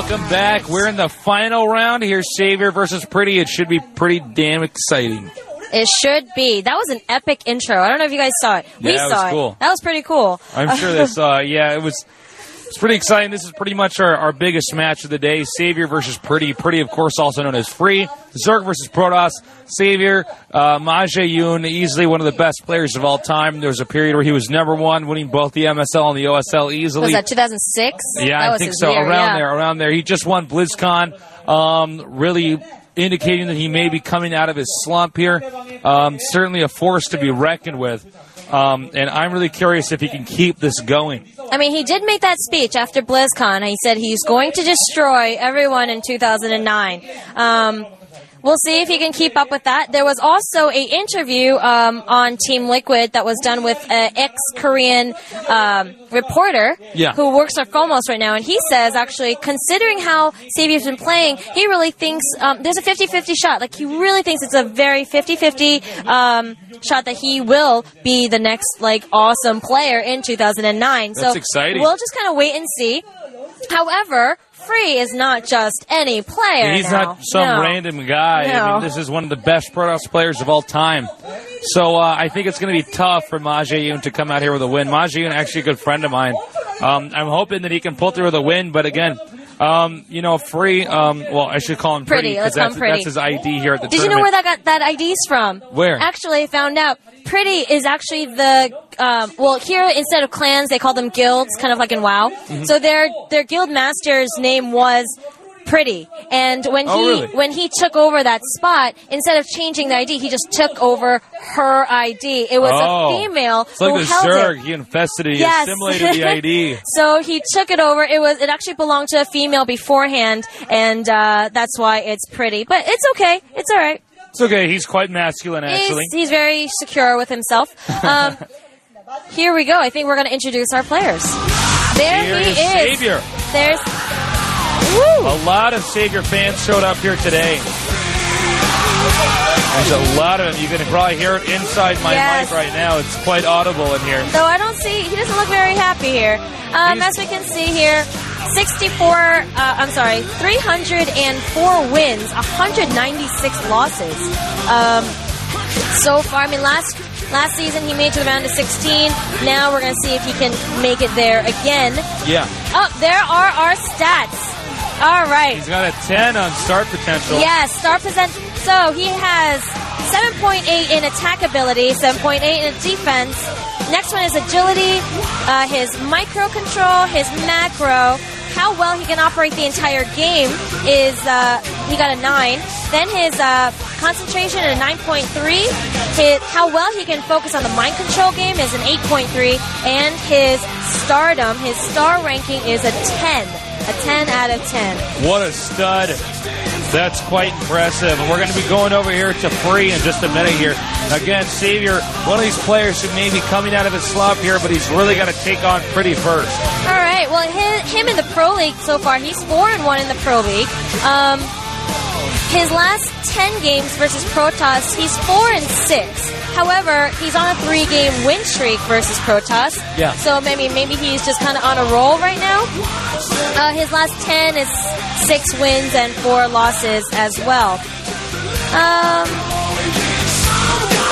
Welcome back. We're in the final round here, sAviOr versus Pretty. It should be pretty damn exciting. It should be. That was an epic intro. I don't know if you guys saw it. Yeah, we saw it. Cool. That was pretty cool. I'm sure they saw it. Yeah, it's pretty exciting. This is pretty much our biggest match of the day. sAviOr versus Pretty. Pretty, of course, also known as Free. Zerg versus Protoss. sAviOr, Ma Jae-yoon, easily one of the best players of all time. There was a period where he was #1, winning both the MSL and the OSL easily. Was that 2006? Yeah, I think so. Year, around there. He just won BlizzCon. Really indicating that he may be coming out of his slump here. Certainly a force to be reckoned with. And I'm really curious if he can keep this going. I mean, he did make that speech after BlizzCon. He said he's going to destroy everyone in 2009. We'll see if he can keep up with that. There was also an interview on Team Liquid that was done with an ex-Korean reporter who works for Phomos right now. And he says, actually, considering how sAviOr's been playing, he really thinks there's a 50-50 shot. Like, he really thinks it's a very 50-50 shot that he will be the next, like, awesome player in 2009. That's exciting. We'll just kind of wait and see. However, Free is not just any player. He's not some random guy. No. I mean, this is one of the best Protoss players of all time. So I think it's going to be tough for Ma Jae-yoon to come out here with a win. Ma Jae-yoon, actually a good friend of mine. I'm hoping that he can pull through with a win, but again, Free, well, I should call him Pretty, because that's his ID here at the tournament. Did you know where that ID's from? Where? Actually, I found out. Pretty is actually the, here instead of clans, they call them guilds, kind of like in WoW. Mm-hmm. So their guild master's name was Pretty. And when he took over that spot, instead of changing the ID, he just took over her ID. It was a female who held Zerg. it. He infested it. He assimilated the ID. So he took it over. It actually belonged to a female beforehand, and that's why it's Pretty. But it's okay. It's all right. It's okay. He's quite masculine, actually. He's very secure with himself. Here we go. I think we're going to introduce our players. There he is. sAviOr. There's a lot of sAviOr fans showed up here today. There's a lot of them. You can probably hear it inside my mic right now. It's quite audible in here. Though I don't see, he doesn't look very happy here. As we can see here, 304 wins, 196 losses. So far, I mean, last season he made it to the round of 16. Now we're going to see if he can make it there again. Yeah. Oh, there are our stats. All right. He's got a 10 on start potential. Yes, start potential. So he has 7.8 in attack ability, 7.8 in defense. Next one is agility, his micro control, his macro. How well he can operate the entire game is, he got a 9. Then his concentration at a 9.3. How well he can focus on the mind control game is an 8.3. And his stardom, his star ranking is a 10. A 10 out of 10. What a stud. That's quite impressive. And we're going to be going over here to Free in just a minute here. Again, sAviOr, one of these players who may be coming out of his slump here, but he's really got to take on Pretty first. All right. Well, him in the Pro League so far, he's 4-1 in the Pro League. His last 10 games versus Protoss, he's 4-6. However, he's on a 3-game win streak versus Protoss. Yeah. So maybe he's just kind of on a roll right now. His last 10 is 6 wins and 4 losses as well.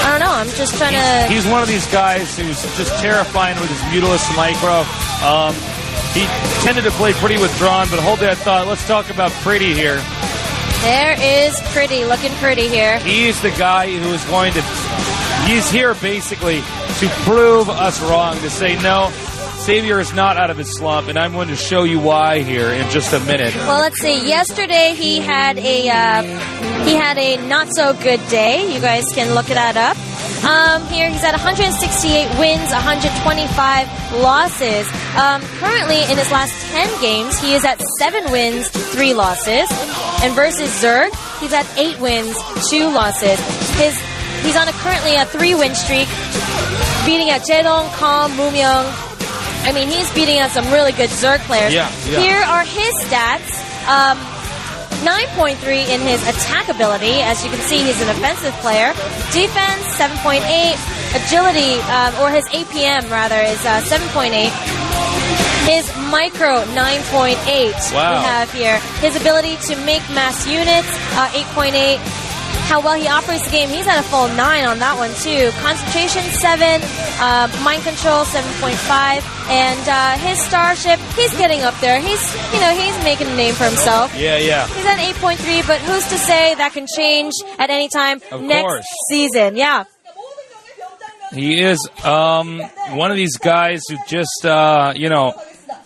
I don't know. I'm just trying to... He's one of these guys who's just terrifying with his Mutalisk micro. He tended to play pretty withdrawn, but hold that thought. Let's talk about Pretty here. There is Pretty, looking pretty here. He's the guy who is going to... He's here basically to prove us wrong, to say no, sAviOr is not out of his slump, and I'm going to show you why here in just a minute. Well, let's see. Yesterday he had a not so good day. You guys can look that up. Here he's at 168 wins, 125 losses. Currently in his last 10 games, he is at 7 wins, 3 losses. And versus Zerg, he's at 8 wins, 2 losses. He's on currently a 3-win streak, beating out Jaedong, Calm, Moomyoung. I mean, he's beating out some really good Zerg players. Yeah. Here are his stats. 9.3 in his attack ability. As you can see, he's an offensive player. Defense, 7.8. Agility, or his APM, rather, is 7.8. His micro 9.8 Wow. we have here. His ability to make mass units 8.8. How well he operates the game, he's at a full 9 on that one too. Concentration 7, mind control 7.5, and his starship, he's getting up there. He's making a name for himself. Yeah. He's at 8.3, but who's to say that can change at any time next season? Yeah. He is one of these guys who just,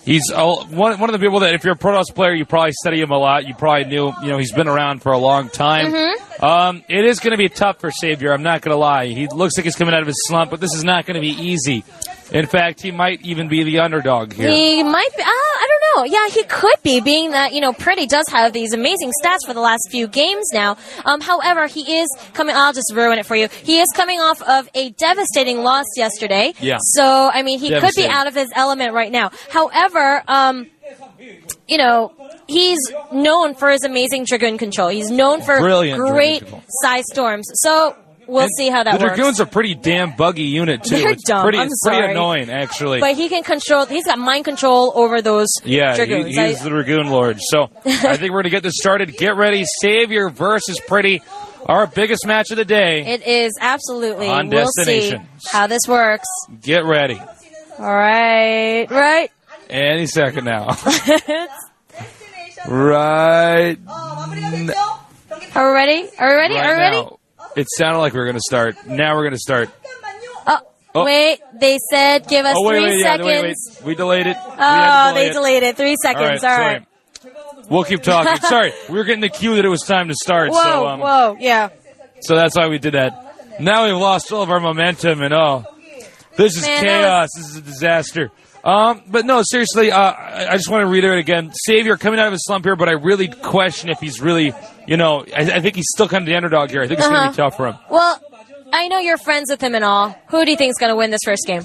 he's one of the people that if you're a Protoss player, you probably study him a lot. You probably knew, he's been around for a long time. It is going to be tough for sAviOr, I'm not going to lie. He looks like he's coming out of his slump, but this is not going to be easy. In fact, he might even be the underdog here. He might be. I don't know. Yeah, he could be, being that, Pretty does have these amazing stats for the last few games now. However, he is coming. I'll just ruin it for you. He is coming off of a devastating loss yesterday. Yeah. So, he could be out of his element right now. However, he's known for his amazing Dragoon control. He's known for great size storms. So, we'll see how that works. The Dragoons are pretty damn buggy unit, too. They're dumb. It's pretty annoying, actually. But he can control. He's got mind control over those Dragoons. Yeah, he's the Dragoon Lord. So, I think we're going to get this started. Get ready. sAviOr versus Pretty. Our biggest match of the day. It is, absolutely. On We'll Destination. see how this works. Get ready. All right. Right. Any second now. Right. Are we ready? Are we ready? Right Are we ready? now. It sounded like we were going to start. Now we're going to start. Oh, wait. They said give us 3 seconds. Wait. We delayed it. They delayed it. 3 seconds. All right. We'll keep talking. Sorry. We were getting the cue that it was time to start. Whoa. Yeah. So that's why we did that. Now we've lost all of our momentum and this is chaos. This is a disaster. But no, seriously, I just want to reiterate again. sAviOr coming out of his slump here, but I really question if he's really, I think he's still kind of the underdog here. I think it's going to be tough for him. Well, I know you're friends with him and all. Who do you think is going to win this first game?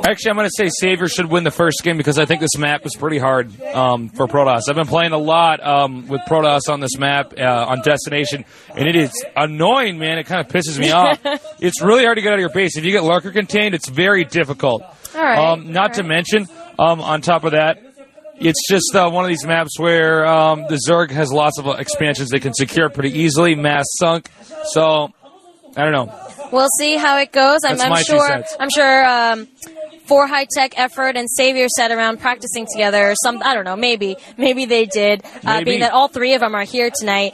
Actually, I'm going to say sAviOr should win the first game because I think this map is pretty hard for Protoss. I've been playing a lot with Protoss on this map on Destination, and it is annoying, man. It kind of pisses me off. It's really hard to get out of your base. If you get lurker contained, it's very difficult. All right. Not to mention, on top of that, it's just one of these maps where the Zerg has lots of expansions they can secure pretty easily, mass sunk. So, I don't know. We'll see how it goes. I'm sure for high-tech effort and sAviOr sat around practicing together. I don't know, maybe they did. Being that all three of them are here tonight.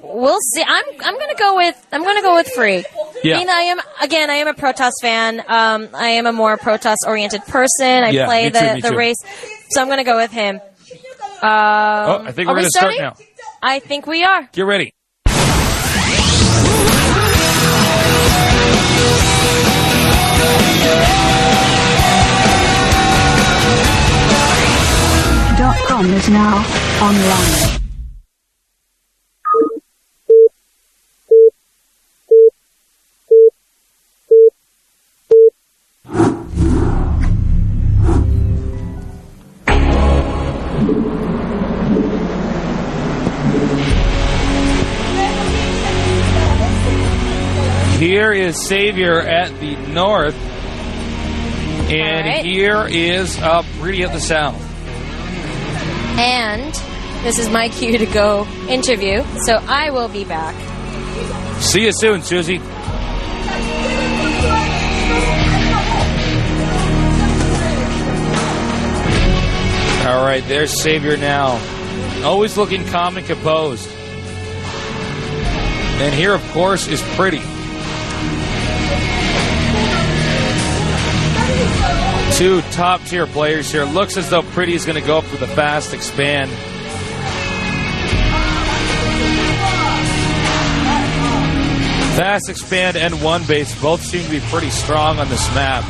We'll see. I'm gonna go with Free. Yeah. I mean, I am a Protoss fan. I am a more Protoss-oriented person. I play the race, so I'm gonna go with him. I think we're gonna start now. I think we are. Get ready. .com is now online. Here is sAviOr at the north, and here is Pretty at the south. And this is my cue to go interview, so I will be back. See you soon, Susie. All right, there's sAviOr now. Always looking calm and composed. And here, of course, is Pretty. Two top-tier players here. Looks as though Pretty is going to go for the fast expand. Fast expand and one base both seem to be pretty strong on this map.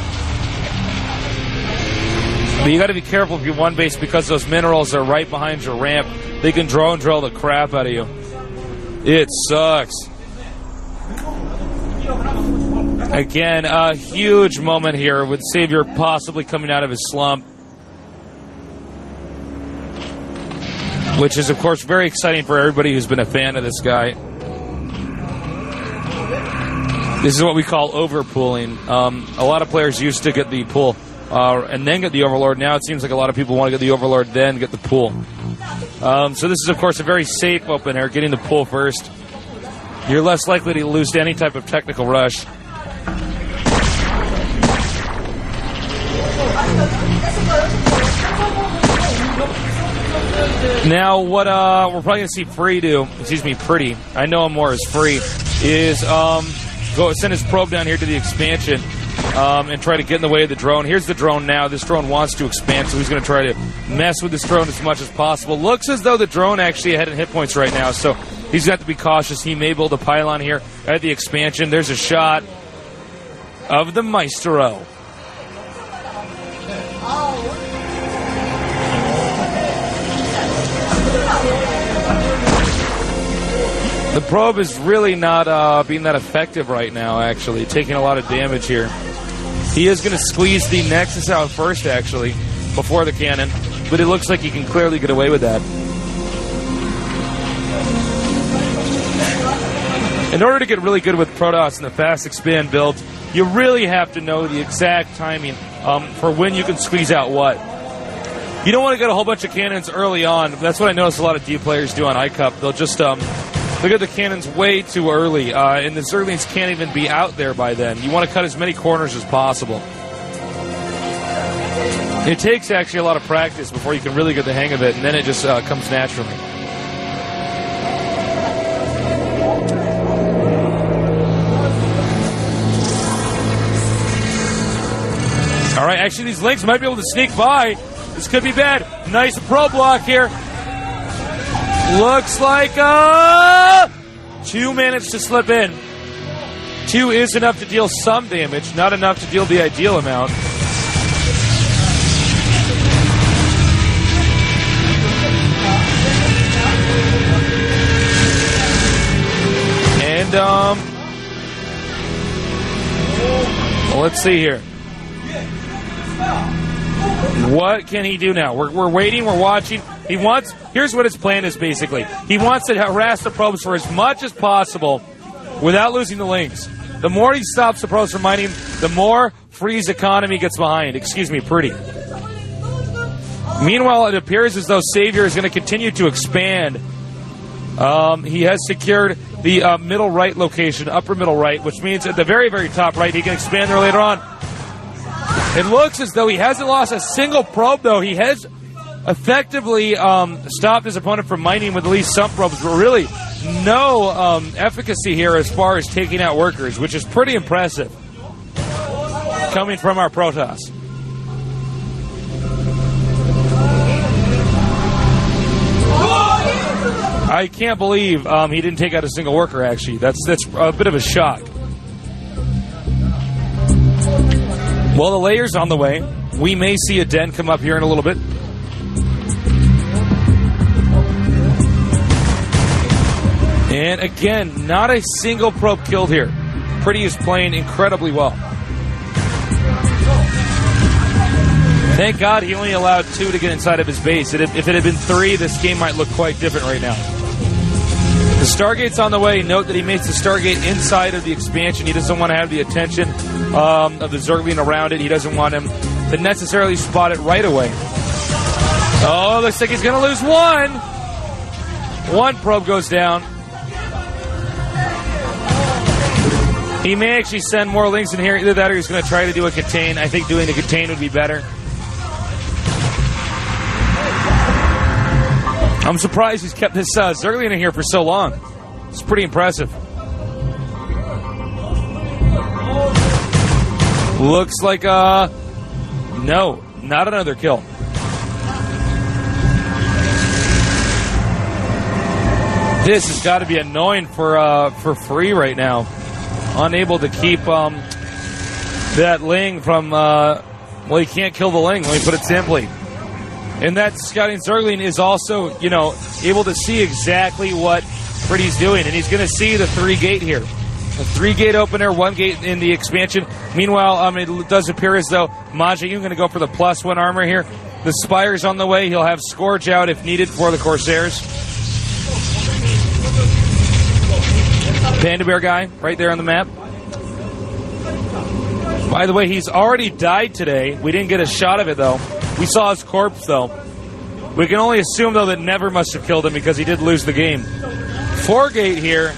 But you got to be careful if you one base because those minerals are right behind your ramp. They can drone drill the crap out of you. It sucks. Again, a huge moment here with sAviOr possibly coming out of his slump. Which is, of course, very exciting for everybody who's been a fan of this guy. This is what we call overpooling. A lot of players used to get the pull and then get the Overlord. Now it seems like a lot of people want to get the Overlord, then get the pool. So this is, of course, a very safe opener, getting the pool first. You're less likely to lose to any type of technical rush. Now, what we're probably going to see Pretty, I know him more as Free, is send his probe down here to the expansion and try to get in the way of the drone. Here's the drone now. This drone wants to expand, so he's going to try to mess with this drone as much as possible. Looks as though the drone actually ahead in hit points right now, so he's got to be cautious. He may build a pylon here at the expansion. There's a shot of the Maestro. The probe is really not being that effective right now, actually. Taking a lot of damage here. He is going to squeeze the Nexus out first, actually, before the cannon. But it looks like he can clearly get away with that. In order to get really good with Protoss in the fast expand build, you really have to know the exact timing for when you can squeeze out what. You don't want to get a whole bunch of cannons early on. That's what I notice a lot of D players do on iCup. They'll just look at the cannons way too early, and the Zerglings can't even be out there by then. You want to cut as many corners as possible. It takes actually a lot of practice before you can really get the hang of it, and then it just comes naturally. All right, actually these Lynx might be able to sneak by. This could be bad. Nice pro block here. Looks like 2 managed to slip in. 2 is enough to deal some damage, not enough to deal the ideal amount. And let's see here. What can he do now? We're waiting, we're watching. Here's what his plan is, basically. He wants to harass the probes for as much as possible without losing the links. The more he stops the probes from mining, the more Free's economy gets behind. Pretty. Meanwhile, it appears as though sAviOr is going to continue to expand. He has secured the middle right location, upper middle right, which means at the very, very top right, he can expand there later on. It looks as though he hasn't lost a single probe, though. He has effectively stopped his opponent from mining with at least some probes, but really no efficacy here as far as taking out workers, which is pretty impressive coming from our Protoss. I can't believe he didn't take out a single worker, actually. That's a bit of a shock. Well, the layer's on the way. We may see a den come up here in a little bit. And again, not a single probe killed here. Pretty is playing incredibly well. Thank God he only allowed 2 to get inside of his base. If it had been 3, this game might look quite different right now. The Stargate's on the way. Note that he makes the Stargate inside of the expansion. He doesn't want to have the attention of the Zergling around it. He doesn't want him to necessarily spot it right away. Oh, looks like he's going to lose 1. 1 probe goes down. He may actually send more links in here. Either that or he's going to try to do a contain. I think doing a contain would be better. I'm surprised he's kept this Zergling in here for so long. It's pretty impressive. Looks like, no, not another kill. This has got to be annoying for Free right now. Unable to keep that Ling from, well, he can't kill the Ling, let me put it simply. And that scouting Zergling is also, able to see exactly what Pretty's doing. And he's going to see the 3 gate here. A 3 gate opener, 1 gate in the expansion. Meanwhile, it does appear as though mAviOr going to go for the +1 armor here. The Spire's on the way. He'll have Scourge out if needed for the Corsairs. Panda Bear guy right there on the map. By the way, he's already died today. We didn't get a shot of it, though. We saw his corpse, though. We can only assume, though, that Never must have killed him because he did lose the game. 4-gate here.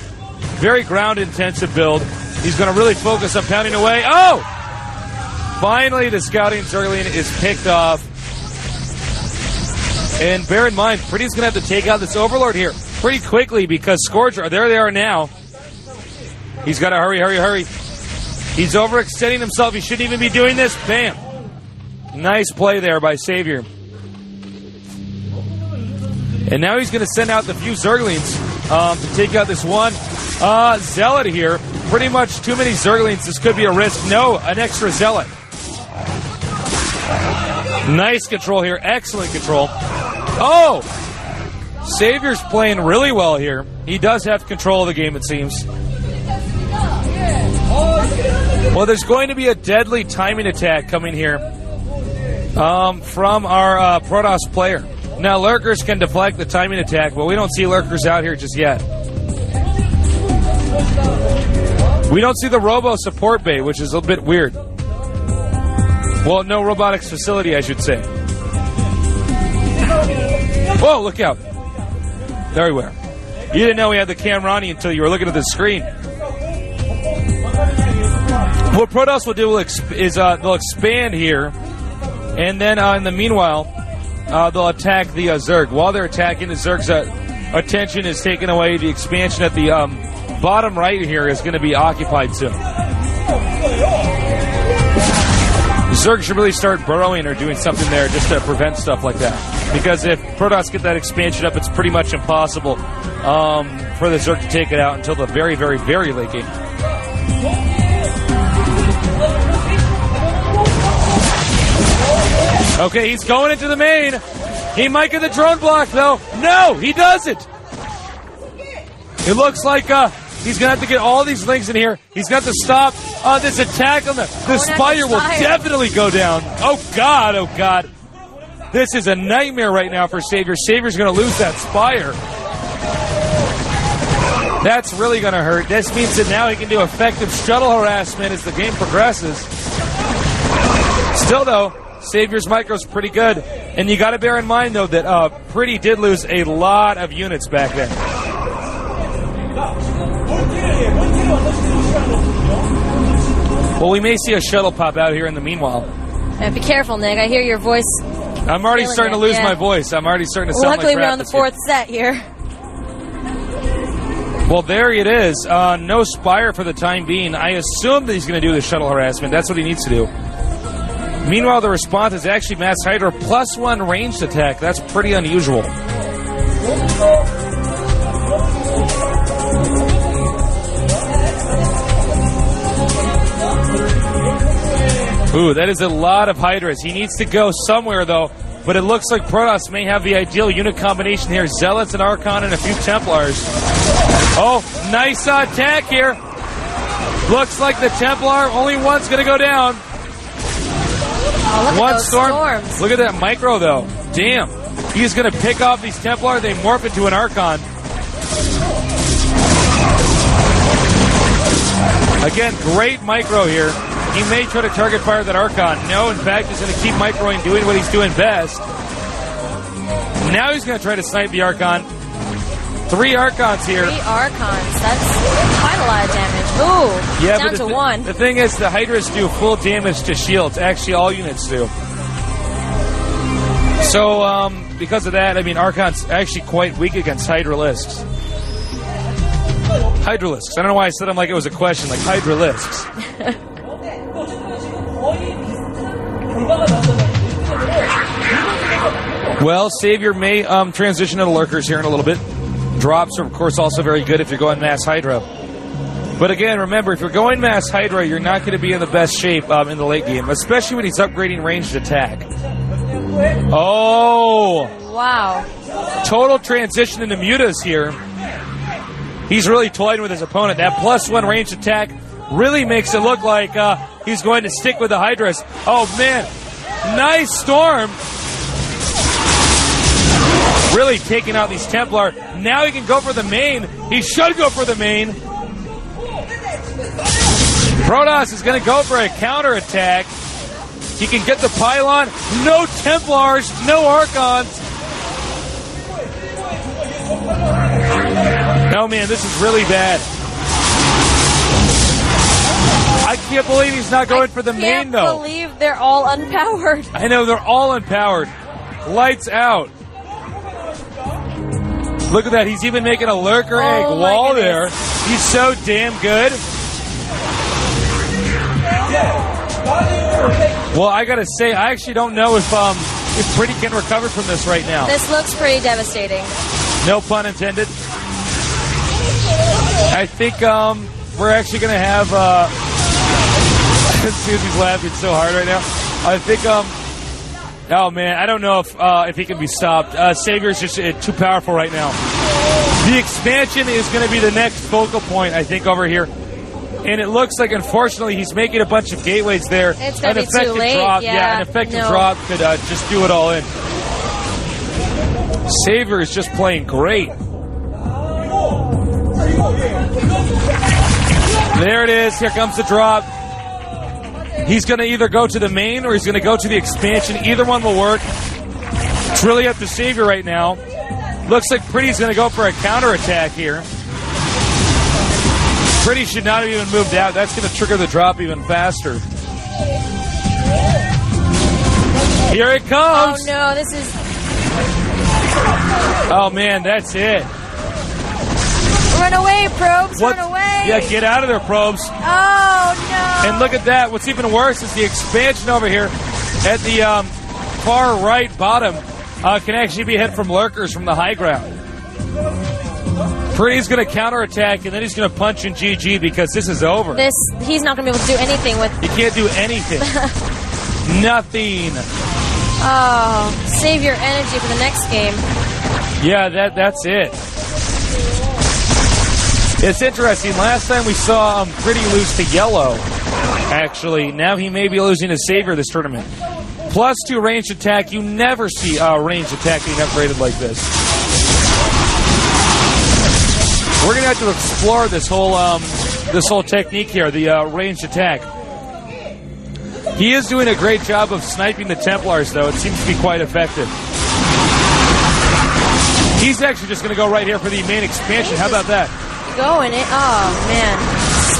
Very ground-intensive build. He's going to really focus on pounding away. Oh! Finally, the scouting Zergling is picked off. And bear in mind, Pretty's going to have to take out this Overlord here pretty quickly because Scourger, there they are now. He's got to hurry, hurry, hurry. He's overextending himself. He shouldn't even be doing this. Bam. Nice play there by sAviOr. And now he's going to send out the few Zerglings to take out this one Zealot here. Pretty much too many Zerglings. This could be a risk. No, an extra Zealot. Nice control here. Excellent control. Oh! sAviOr's playing really well here. He does have control of the game, it seems. Well, there's going to be a deadly timing attack coming here from our Protoss player. Now, Lurkers can deflect the timing attack, but we don't see Lurkers out here just yet. We don't see the Robo support bay, which is a little bit weird. Well, no robotics facility, I should say. Whoa, look out. There we were. You didn't know we had the Camrani until you were looking at the screen. What Protoss will do is they'll expand here, and then in the meanwhile, they'll attack the Zerg. While they're attacking, the Zerg's attention is taken away. The expansion at the bottom right here is going to be occupied soon. The Zerg should really start burrowing or doing something there just to prevent stuff like that. Because if Protoss get that expansion up, it's pretty much impossible for the Zerg to take it out until the very, very, very late game. Okay, he's going into the main. He might get the drone block, though. No, he doesn't. It looks like he's going to have to get all these things in here. He's got to stop this attack on the Spire will definitely go down. Oh, God, oh, God. This is a nightmare right now for sAviOr. sAviOr's going to lose that Spire. That's really going to hurt. This means that now he can do effective shuttle harassment as the game progresses. Still, though, sAviOr's micro's pretty good. And you got to bear in mind, though, that Pretty did lose a lot of units back then. Well, we may see a shuttle pop out here in the meanwhile. Yeah, be careful, Nick. I hear your voice. I'm already starting to lose my voice. I'm already starting to sound Luckily, like crap. we're on the fourth set here. Well, there it is. No Spire for the time being. I assume that he's going to do the shuttle harassment. That's what he needs to do. Meanwhile, the response is actually Mass Hydra +1 ranged attack. That's pretty unusual. Ooh, that is a lot of Hydras. He needs to go somewhere, though. But it looks like Protoss may have the ideal unit combination here. Zealots and Archon and a few Templars. Oh, nice attack here. Looks like the Templar, only one's going to go down. Oh, look one at those storm. storms. Look at that micro, though. Damn. He's going to pick off these Templar. They morph into an Archon. Again, great micro here. He may try to target fire that Archon. No, in fact, he's going to keep microing, doing what he's doing best. Now he's going to try to snipe the Archon. 3 Archons here. 3 Archons. That's quite a lot of damage. Ooh, yeah, down to 1. The thing is, the Hydras do full damage to shields. Actually, all units do. So, because of that, I mean, Archon's actually quite weak against Hydralisks. Hydralisks. I don't know why I said them like it was a question, like Hydralisks. Well, sAviOr may transition to the Lurkers here in a little bit. Drops are, of course, also very good if you're going Mass Hydra. But again, remember, if you're going Mass Hydra, you're not going to be in the best shape in the late game, especially when he's upgrading ranged attack. Oh! Wow. Total transition into mutas here. He's really toying with his opponent. That +1 ranged attack really makes it look like he's going to stick with the Hydras. Oh, man. Nice storm. Really taking out these Templar. Now he can go for the main. He should go for the main. Protoss is going to go for a counterattack. He can get the pylon. No Templars, no Archons. No, man, this is really bad. I can't believe he's not going for the main, though. I can't believe they're all unpowered. I know, they're all unpowered. Lights out. Look at that. He's even making a lurker egg wall there. He's so damn good. Well, I gotta say, I actually don't know if Pretty can recover from this right now. This looks pretty devastating. No pun intended. I think we're actually gonna have. Susie's laughing so hard right now. I think oh man, I don't know if he can be stopped. sAviOr's just too powerful right now. The expansion is going to be the next focal point, I think, over here. And it looks like, unfortunately, he's making a bunch of gateways there. It's going to be too late. Drop, an effective drop could just do it all in. sAviOr is just playing great. There it is. Here comes the drop. He's going to either go to the main or he's going to go to the expansion. Either one will work. It's really up to sAviOr right now. Looks like Pretty's going to go for a counterattack here. Pretty should not have even moved out. That's going to trigger the drop even faster. Here it comes. Oh, no, this is... Oh, man, that's it. Run away, Probes, run away. Yeah, get out of there, Probes. Oh, no. And look at that. What's even worse is the expansion over here at the far right bottom can actually be hit from lurkers from the high ground. Pretty's going to counterattack, and then he's going to punch in GG because this is over. He's not going to be able to do anything with... He can't do anything. Nothing. Oh, save your energy for the next game. Yeah, that's it. It's interesting. Last time we saw Pretty lose to Yellow, actually. Now he may be losing to sAviOr this tournament. +2 ranged attack. You never see ranged attack being upgraded like this. We're going to have to explore this whole technique here, the ranged attack. He is doing a great job of sniping the Templars, though. It seems to be quite effective. He's actually just going to go right here for the main expansion. How about that? Going it. Oh, man.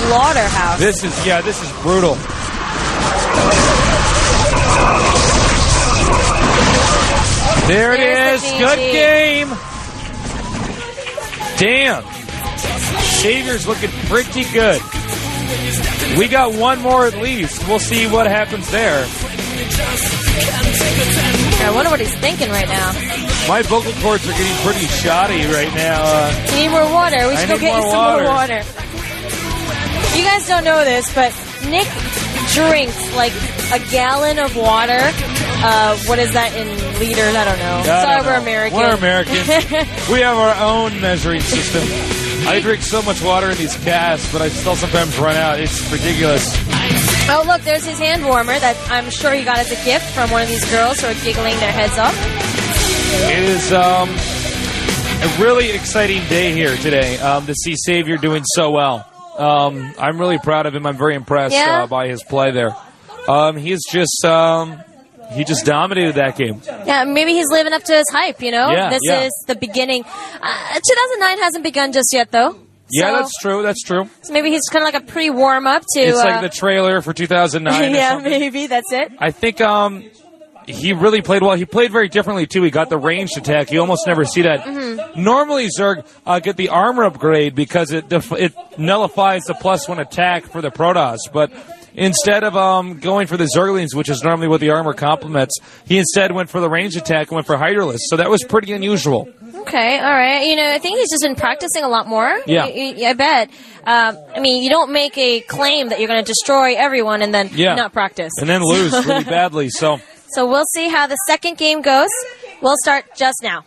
Slaughterhouse. This is brutal. There's it is. Good game. Damn. sAviOr's looking pretty good. We got one more at least. We'll see what happens there. I wonder what he's thinking right now. My vocal cords are getting pretty shoddy right now. You need more water. We should go get you some more water. You guys don't know this, but Nick drinks like a gallon of water. What is that in liters? I don't know. Sorry, we're American. We're American. We have our own measuring system. I drink so much water in these casts, but I still sometimes run out. It's ridiculous. Oh, look, there's his hand warmer that I'm sure he got as a gift from one of these girls who are giggling their heads off. It is a really exciting day here today to see sAviOr doing so well. I'm really proud of him. I'm very impressed by his play there. He just dominated that game. Yeah, maybe he's living up to his hype, you know? Yeah, this is the beginning. 2009 hasn't begun just yet, though. Yeah, that's true. That's true. So maybe he's kind of like a pre-warm up to... It's like the trailer for 2009 Yeah, maybe. That's it. I think he really played well. He played very differently, too. He got the ranged attack. You almost never see that. Mm-hmm. Normally, Zerg get the armor upgrade because it nullifies the +1 attack for the Protoss, but... Instead of going for the Zerglings, which is normally what the armor complements, he instead went for the range attack and went for Hydralisk. So that was pretty unusual. Okay, all right. You know, I think he's just been practicing a lot more. Yeah. I bet. I mean, you don't make a claim that you're going to destroy everyone and then not practice. And then lose really badly. So we'll see how the second game goes. We'll start just now.